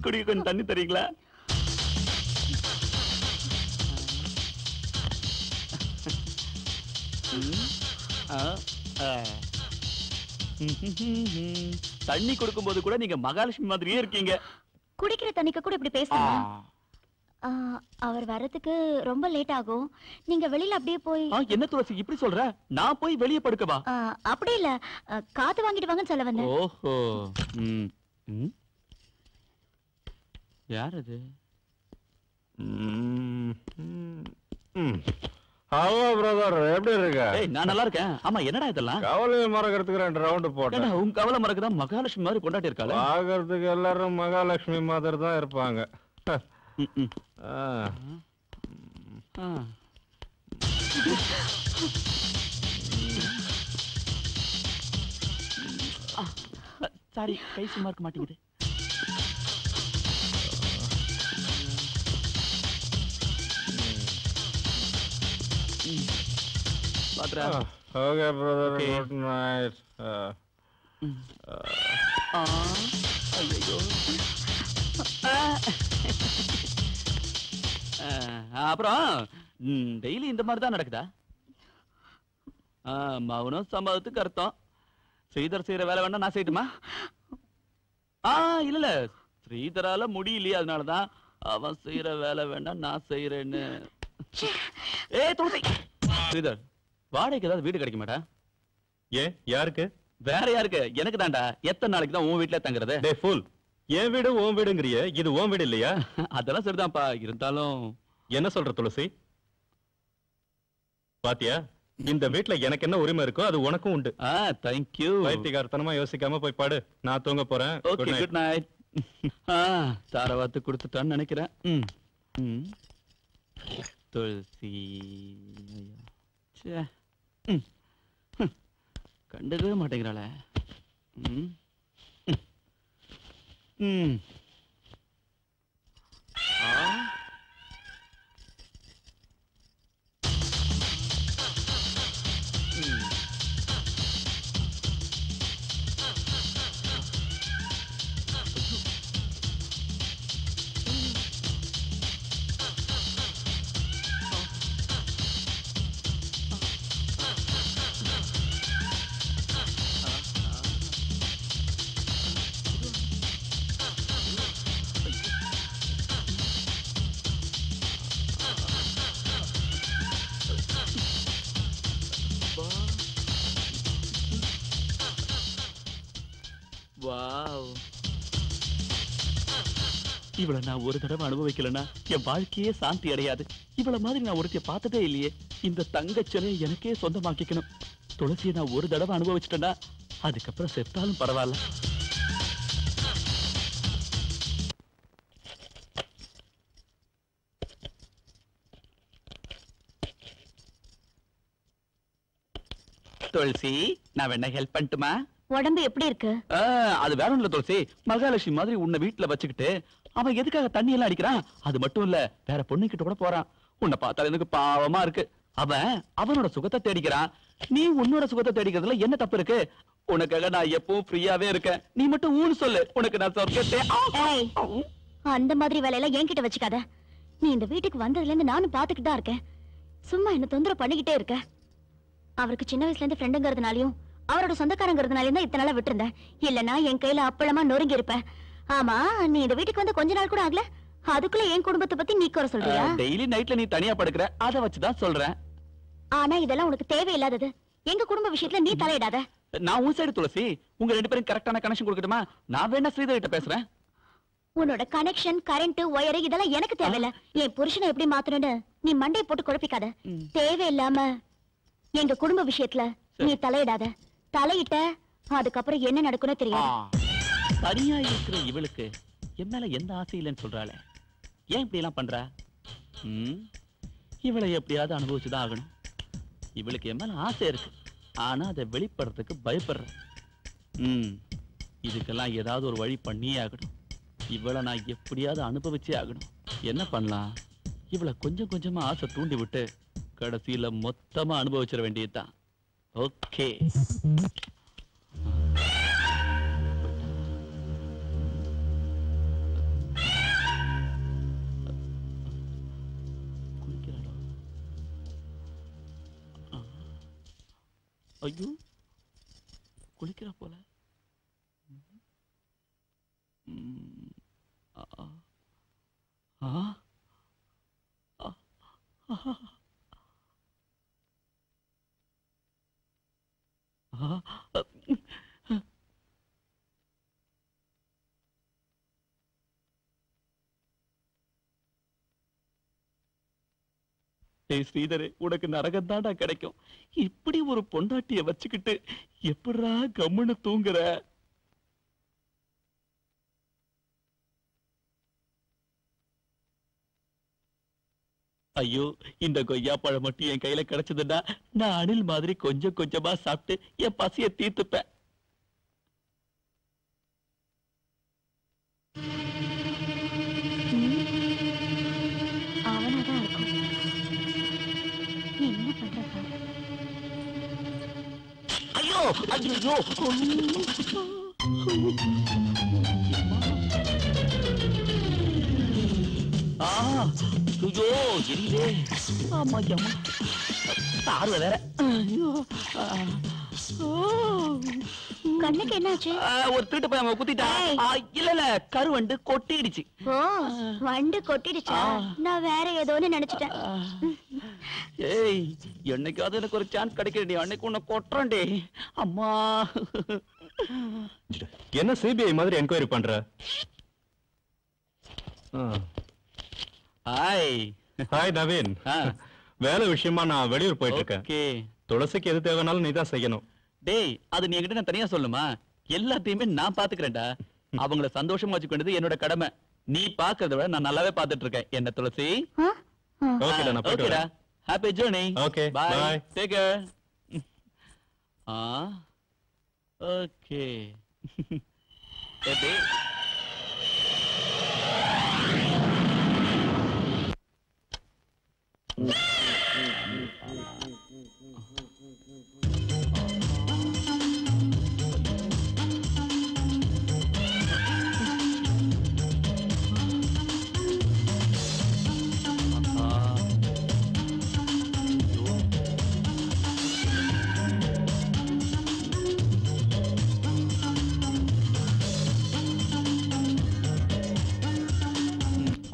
குடிக்க கொஞ்சம் தண்ணி தரீங்களா? தண்ணி கொடுக்கும் போது கூட நீங்க மகாலட்சுமி மாதிரியே இருக்கீங்க. குடிக்கிற தண்ணிக்கு கூட இப்படி பேசலாம். அவர் வரதுக்கு ரொம்ப லேட் ஆகும். நீங்க வெளியில அப்படியே போய். என்ன துளசி இப்படி சொல்ற? நான் போய் வெளியே படுக்கவா? அப்படி இல்ல, காத்து வாங்கிட்டு வாங்கன்னு சொல்ல வந்தேன். ஓஹோ. யார் அது? ஹலோ பிரதர், எப்படி இருக்க? நான் நல்லா இருக்கேன். ஆமா, என்னடா இதெல்லாம்? கவலையை மறக்கிறதுக்கு 2 ரவுண்ட் போட்டேன். உன் கவலை மறக்கதான் மகாலட்சுமி மாதிரி கொண்டாட்டி இருக்காளே. பாக்குறதுக்கு எல்லாரும் மகாலட்சுமி மாதிரி தான் இருப்பாங்க. சாரி, கை சும்மா இருக்க மாட்டேங்குது. Okay, brother. Good night. அப்புறம் டெய்லி இந்த மாதிரி தான் நடக்குதா? மௌனம் சம்பவத்துக்கு அர்த்தம். ஸ்ரீதர் செய்யற வேலை வேணா நான் செய்யட்டுமா? இல்ல, ஸ்ரீதரால முடியலையே, அதனாலதான் அவன் செய்யற வேலை வேண்டாம் நான் செய்யறேன்னு. துளசி, ஸ்ரீதர் வாடகைக்கு ஏதாவது வீடு கிடைக்க மாட்டா? ஏன், யாருக்கு? வேற யாருக்கு? எனக்கு தான்டா. எத்தனை நாளைக்கு தான் உன் வீட்டுல தங்குறது? என் வீடு உன் வீடுங்கிறிய, இது உன் வீடு இல்லையா? அதெல்லாம் சரிதான்ப்பா, இருந்தாலும் என்ன சொல்ற துளசி? பாத்தியா, இந்த வீட்டுல எனக்கு என்ன உரிமை இருக்கோ அது உனக்கும் உண்டு. தேங்க்யூ. பைத்தியக்காரத்தனமா யோசிக்காம போய் பாடு, நான் தூங்க போறேன். Good night. தாரவாத்து கொடுத்துட்டான்னு நினைக்கிறேன். துளசி கண்டுக்கவே மாட்டேங்கிறாள. இவளை நான் ஒரு தடவை அனுபவிக்கலன்னா என் வாழ்க்கையே சாந்தி அடையாது. இவளை மாதிரி நான் ஒருத்திய பார்த்ததே இல்லையே. இந்த தங்கச்சிலையை எனக்கே சொந்தமாக்கிக்கணும். துளசியை நான் ஒரு தடவை அனுபவிச்சிட்டேன்னா அதுக்கப்புறம் செத்தாலும் பரவாயில்ல. துளசி, நான் வேணா ஹெல்ப் பண்ணட்டுமா? உடம்பு எப்படி இருக்கு? அது வேற ஒண்ணுல துளசி, மகாலட்சுமி மாதிரி உன்னை வீட்டுல வச்சுக்கிட்டு அவன் எதுக்காக தண்ணி எல்லாம் அடிக்கிறான்? அது மட்டும் இல்ல, வேற பொண்ணு கிட்ட கூட போறான். உன்னை பார்த்தால எனக்கு பாவமா இருக்கு. அவன் அவனோட சுகத்தை தேடிக்கிறான், நீ உன்னோட சுகத்தை தேடிக்கிறதுல என்ன தப்பு இருக்கு? உனக்காக நான் எப்பவும் ஃப்ரீயாவே இருக்கேன். நீ மட்டும் ஊன்னு சொல்லு, உனக்கு நான் சொர்க்கத்தை. அந்த மாதிரி வேலையெல்லாம் என்கிட்ட வச்சுக்காத. நீ இந்த வீட்டுக்கு வந்ததுல இருந்து நானும் பாத்துக்கிட்டு தான் இருக்கேன். சும்மா என்ன தொந்தரவு பண்ணிக்கிட்டே இருக்க. அவருக்கு சின்ன வயசுல இருந்து ஃப்ரெண்டுங்கிறதுனாலயும் அவரோட சொந்தக்காரங்கிறதுனாலயும் தான் இத்தனை நாளா விட்டுருந்தேன். இல்லன்னா என் கையில அப்பளமா நொறுங்கி இருப்பேன். ஆமா, நீ இந்த வீட்டுக்கு வந்து கொஞ்ச நாள் கூட ஆகல, அதுக்குள்ள என் குடும்பத்தை பத்தி நீ குறை சொல்றியா? டெய்லி நைட்ல நீ தனியா படுக்கிற, அத வச்சுதான் சொல்றேன். ஆனா இதெல்லாம் உனக்கு தேவையில்லாதது. எங்க குடும்ப விஷயத்துல நீ தலையிடாத. நான் உன் சைடு துளசி. உங்க ரெண்டு பேரும் கரெக்டான கனெக்ஷன் கொடுக்கட்டுமா? நான் வேணா ஸ்ரீதர் கிட்ட பேசுறேன். உன்னோட கனெக்ஷன், கரண்ட், ஒயர் இதெல்லாம் எனக்கு தேவையில்ல. என் புருஷனை எப்படி மாத்தணும்னு நீ மண்டையை போட்டு குழப்பிக்காத. தேவையில்லாம எங்க குடும்ப விஷயத்துல நீ தலையிடாத. தலையிட்ட அதுக்கப்புறம் என்ன நடக்கும்னு தெரியாது. தனியா இருக்கிற இவளுக்கு என் மேல எந்த ஆசை இல்லைன்னு சொல்றாளே, ஏன் இப்படி எல்லாம் பண்றா? இவளை எப்படியாவது அனுபவிச்சுதான் ஆகணும். இவளுக்கு என் மேல ஆசை இருக்கு, ஆனா அதை வெளிப்படுறதுக்கு பயப்படுறேன். இதுக்கெல்லாம் ஏதாவது ஒரு வழி பண்ணியே ஆகணும். இவளை நான் எப்படியாவது அனுபவிச்சே ஆகணும். என்ன பண்ணலாம்? இவளை கொஞ்சம் கொஞ்சமா ஆசை தூண்டி விட்டு கடைசியில மொத்தமா அனுபவிச்சிட வேண்டியதுதான். ஓகே. ஐயோ குளிக்கிறா போல. ஸ்ரீதரே, உனக்கு நரகம் தாண்டா கிடைக்கும். இப்படி ஒரு பொண்டாட்டிய வச்சுக்கிட்டு எப்படா கம்முன்னு தூங்குற? ஐயோ, இந்த கொய்யா பழம் மட்டும் என் கையில கிடைச்சதுன்னா நான் அணில் மாதிரி கொஞ்சம் கொஞ்சமா சாப்பிட்டு என் பசிய தீர்த்துப்பேன். அவனாதான் இருக்கும். நீ என்ன பண்ற பாரு. ஐயோ ஐயோ, ஐயோ எரியுதே. ஆமா அம்மா, பார்வை வேற. ஐயோ, கண்ணுக்கு என்னாச்சு? ஒரு திருட்டு பையன் குத்திட்டா. இல்ல இல்ல, கருவண்டு கொட்டிடுச்சு. ஓ, வண்டு கொட்டிடுச்சா? நான் வேற ஏதோன்னு நினைச்சிட்டேன். ஏய், என்னைக்காவது எனக்கு ஒரு சான்ஸ் கிடைக்கிறேன், அன்னைக்கு உன்னை கொட்டுறேன்டே. அம்மா, என்ன சிபிஐ மாதிரி என்கொயரி பண்ற? ஹாய். ஹாய் நவீன். வேலை விஷயமா நான் வெளியூர் போயிட்டு இருக்கேன். துளசிக்கு எது தேவைனாலும் நீ தான் செய்யணும். டேய், அது நீ என்கிட்ட நான் தனியா சொல்லுமா? எல்லாத்தையுமே நான் பாத்துக்கிறேன்டா. அவங்கள சந்தோஷமா வச்சுக்கிறது என்னோட கடமை. நீ பாக்குறத விட நான் நல்லாவே பாத்துட்டு இருக்கேன். என்ன துளசி? ஓகேடா, நான் போயிட்டு வரேன். Happy journey. Okay, bye. Bye. Take care. Okay. ஏடி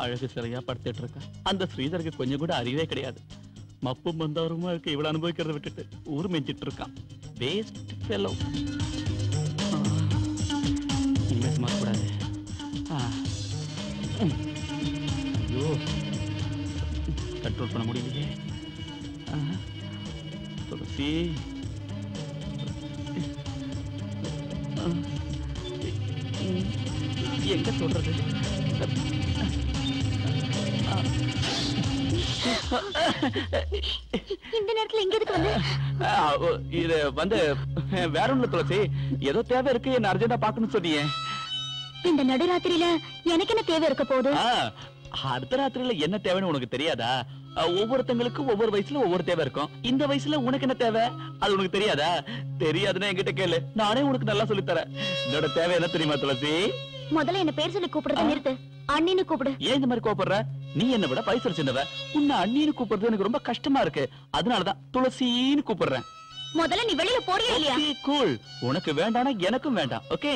அழகு சிலையா படுத்துட்டு இருக்க. அந்த ஸ்ரீதருக்கு கொஞ்சம் கூட அறிவே கிடையாது. மப்பும் மந்தாரமா இருக்கு. இவ்வளவு அனுபவிக்கிறத விட்டுட்டு ஊர் மெஞ்சிட்டு இருக்கான். Waste fellow. இனிமே சும்மா கூடாது. ஐயோ, கண்ட்ரோல் பண்ண முடியலையே. துளசி, எங்க சொல்றது? இந்த நேரத்துல எங்க இருக்கு வந்து? இது வந்து வேற ஒண்ணுல துளசி, ஏதோ தேவை இருக்கு, என்ன அர்ஜென்டா பாக்கணும்னு சொன்னீங்க. இந்த நடுராத்திரியில எனக்கு என்ன தேவை இருக்க போகுது? அடுத்த ராத்திரியில என்ன தேவைன்னு உனக்கு தெரியாதா? ஒவ்வொருத்தங்களுக்கும் ஒவ்வொரு வயசுல ஒவ்வொரு தேவை இருக்கும். இந்த வயசுல உனக்கு என்ன தேவை அது உனக்கு தெரியாதா? தெரியாதுன்னா என்கிட்ட கேளு, நானே உனக்கு நல்லா சொல்லி தரேன். என்னோட தேவை என்ன தெரியுமா துளசி? முதல்ல என்ன பேர் சொல்லி கூப்பிடுறத நிறுத்து. அண்ணின்னு கூப்பிடு. ஏன் இந்த மாதிரி கோபப்படுற? நீ என்ன விட வயசு சின்னவ. உன்னை அண்ணின்னு கூப்பிடுறது எனக்கு ரொம்ப கஷ்டமா இருக்கு. அதனாலதான் துளசின்னு கூப்பிடுறேன். முதல்ல நீ வெளியில போறியா இல்லையா? கூல். உனக்கு வேண்டானா எனக்கும் வேண்டாம். ஓகே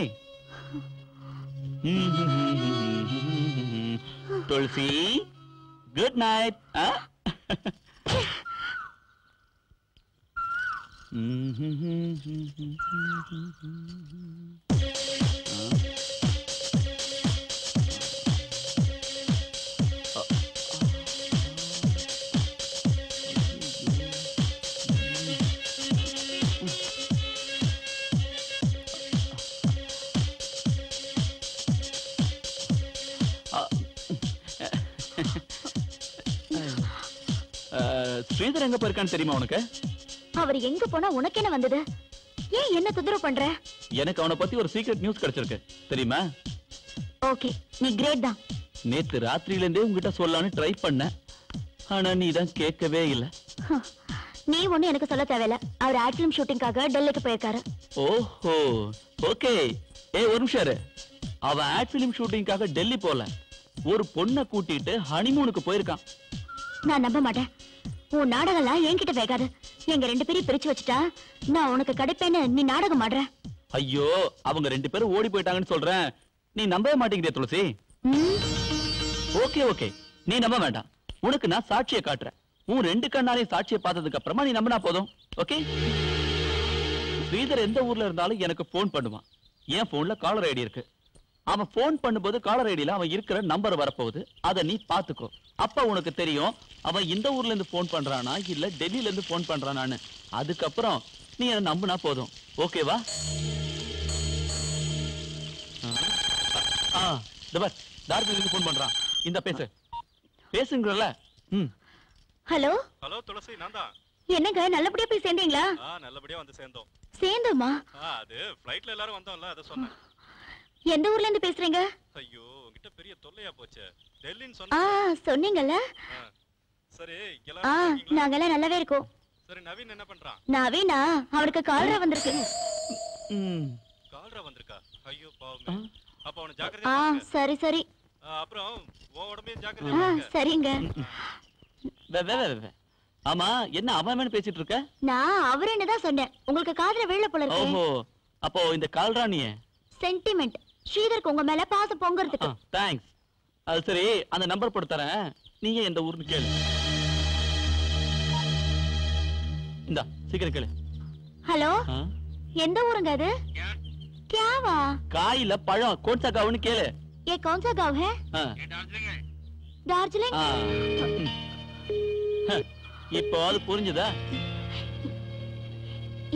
துளசி, குட் நைட். ஸ்ரீதர் எங்க போயிருக்கான்னு தெரியுமா உனக்கு? அவர் எங்க போனா உனக்கு என்ன வந்தது? ஏன் என்ன தொந்தரவு பண்ற? எனக்கு அவனை பத்தி ஒரு சீக்ரெட் நியூஸ் கிடைச்சிருக்கு, தெரியுமா? ஓகே, நீ கிரேட் தான். நேத்து ராத்திரியில இருந்தே உங்ககிட்ட சொல்லலாம்னு ட்ரை பண்ண, ஆனா நீ தான் கேட்கவே இல்ல. நீ ஒண்ணு எனக்கு சொல்ல தேவையில்ல. அவர் ஆட் ஃபிலிம் ஷூட்டிங்காக டெல்லிக்கு போயிருக்காரு. ஓஹோ, ஓகே. ஒரு நிமிஷம் இரு. அவன் ஆட் ஃபிலிம் ஷூட்டிங்காக டெல்லி போல, ஒரு பொண்ணை கூட்டிட்டு ஹனிமூனுக்கு போயிருக்கான். நான் நம்ப மாட்டேன். உன் நாடகம்லாம் என்கிட்ட வேகாது. எங்க 2 பேரையும் பிரிச்சு வச்சுட்டா நான் உனக்கு கிடைப்பேன்னு நீ நாடகம் ஆடுற. ஐயோ, அவங்க 2 பேரும் ஓடி போயிட்டாங்கன்னு சொல்றேன், நீ நம்பவே மாட்டேங்கிறிய துளசி. ஓகே ஓகே, நீ நம்ப வேண்டாம். உனக்கு நான் சாட்சியை காட்டுறேன். உன் 2 கண்ணாலையும் சாட்சியை பார்த்ததுக்கு அப்புறமா நீ நம்பினா போதும். ஓகே? ஸ்ரீதர் எந்த ஊர்ல இருந்தாலும் எனக்கு போன் பண்ணுவான். என் போன்ல காலர் ஐடி இருக்கு. அவன் போன் பண்ணும்போது காலர் ஐடியில அவன் இருக்கிற நம்பர் வரப்போகுது. அதை நீ பாத்துக்கோ. அப்ப உனக்கு தெரியும் அவன் இந்த ஊர்ல இருந்து போன் பண்றானா இல்ல டெல்லியில இருந்து போன் பண்றானான்னு. அதுக்கப்புறம் நீ என்ன நம்பினா போதும். ஓகேவா? தார்ஜிலிங் போன் பண்றான். இந்த பேசுங்கறல. ஹலோ ஹலோ துளசி, நான் தான். என்னங்க நல்லபடியா போய் சேர்ந்தீங்களா? நல்லபடியா வந்து சேர்ந்தோம். சேர்ந்தோமா? அது ஃளைட்ல எல்லாரும் வந்தோம்ல, அத சொன்னேன். எந்த ஊர்ல இருந்து பேசுறீங்க? ஐயோ, உன்கிட்ட பெரிய தொல்லையா போச்சு. டெல்லின்னு சொன்னீங்க. சொன்னீங்கல்ல. சரி, எல்லாரும் நாங்கெல்லாம் நல்லாவே இருக்கோம். சரி, நவீன் என்ன பண்றான்? நவீனா அவருக்கு கால்ரா வந்திருக்கு. கால்ரா வந்திருக்கா? ஐயோ பாவமே. அப்ப அவன ஜாக்கிரதையா பாருங்க. சரி சரி. அப்புறம் உடம்பையும் ஜாக்கிரதையா பாருங்க. சரிங்க. ஆமா, என்ன அவன் பேசிட்டு இருக்க? நான் அவரேன்னு தான் சொன்னேன். உங்களுக்கு காதுல விழல போல இருக்கு. ஓஹோ, அப்போ இந்த கால்ராணியே சென்டிமெண்ட். ஸ்ரீதருக்கு உங்க மேல பாசம் பொங்கறதுக்கு. தேங்க்ஸ். அது சரி, அந்த நம்பர் போட்டு தரேன். நீங்க எந்த ஊர்னு கேளு. இந்தா சீக்கிரம் கேளு. ஹலோ, எந்த ஊருங்க அது? क्यावा? காயில பழம், कौन सा गाँव கேளு. ये कौन सा गाँव है? दार्जिलिंग. இப்போ அது புரிஞ்சுதா?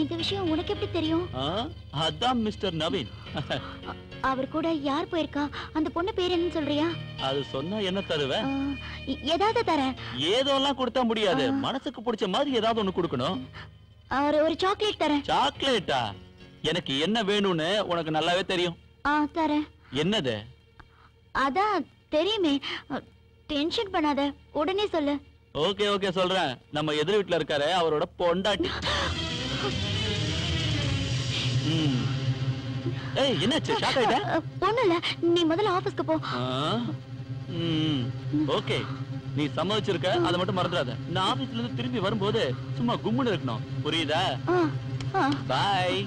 இந்த விஷயம் உனக்கு எப்படி தெரியும்? அதான் மிஸ்டர் நவீன். அவர் கூட யார் போயிருக்கா? அந்த பொண்ணு பேர் என்னன்னு சொல்றியா? அது சொன்னா என்ன தருவ? ஏதாவது தரேன். ஏதோலாம் கொடுத்தா முடியாது. மனசுக்கு பிடிச்ச மாதிரி ஏதாவது ஒண்ணு கொடுக்கணும். ஒரு சாக்லேட் தரேன். சாக்லேட்டா? எனக்கு என்ன வேணும்னு உனக்கு நல்லாவே தெரியும். தரேன். என்னது? அதான் தெரியுமே. டென்ஷன் பண்ணாத, உடனே சொல்லு. ஓகே ஓகே சொல்றேன். நம்ம எதிர் வீட்டுல இருக்காரு, அவரோட பொண்டாட்டி. ஏய், என்னாச்சு? ஷாக் ஆயிட்ட? ஒண்ணும் இல்ல, நீ முதல்ல ஆபீஸ்க்கு போ. ஓகே, நீ சம்மதிச்சிருக்க, அதை மட்டும் மறந்துடாத. நான் ஆபீஸ்ல இருந்து திரும்பி வரும்போது சும்மா கும்முன்னு இருக்கணும், புரியுதா? பாய்.